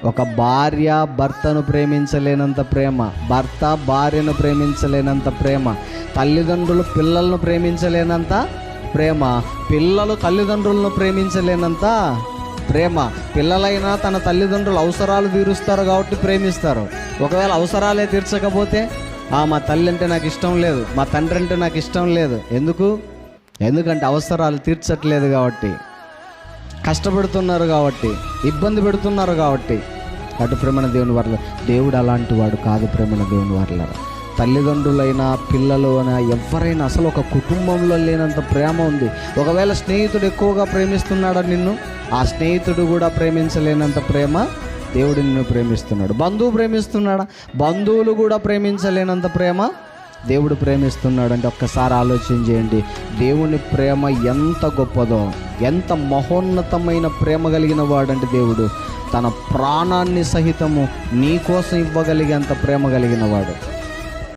ఒక భార్య భర్తను ప్రేమించలేనంత ప్రేమ, భర్త భార్యను ప్రేమించలేనంత ప్రేమ, తల్లిదండ్రులు పిల్లలను ప్రేమించలేనంత ప్రేమ, పిల్లలు తల్లిదండ్రులను ప్రేమించలేనంత ప్రేమ. పిల్లలైనా తన తల్లిదండ్రుల అవసరాలు తీరుస్తారు కాబట్టి ప్రేమిస్తారు. ఒకవేళ అవసరాలే తీర్చకపోతే మా తల్లి అంటే నాకు ఇష్టం లేదు, మా తండ్రి అంటే నాకు ఇష్టం లేదు. ఎందుకంటే అవసరాలు తీర్చట్లేదు కాబట్టి, కష్టపెడుతున్నారు కాబట్టి, ఇబ్బంది పెడుతున్నారు కాబట్టి. అటు ప్రేమణ దేవుని వర్ల దేవుడు అలాంటి వాడు కాదు. ప్రేమణ దేవుని వర్ల తల్లిదండ్రులైనా పిల్లలు అయినా ఎవరైనా అసలు ఒక కుటుంబంలో లేనంత ప్రేమ ఉంది. ఒకవేళ స్నేహితుడు ఎక్కువగా ప్రేమిస్తున్నాడా నిన్ను, ఆ స్నేహితుడు కూడా ప్రేమించలేనంత ప్రేమ దేవుడు నిన్ను ప్రేమిస్తున్నాడు. బంధువు ప్రేమిస్తున్నాడా, బంధువులు కూడా ప్రేమించలేనంత ప్రేమ దేవుడు ప్రేమిస్తున్నాడు. అంటే ఒక్కసారి ఆలోచన చేయండి, దేవుని ప్రేమ ఎంత గొప్పదో, ఎంత మహోన్నతమైన ప్రేమ కలిగిన వాడంటే దేవుడు తన ప్రాణాన్ని సహితము నీ కోసం ఇవ్వగలిగేంత ప్రేమ కలిగిన వాడు.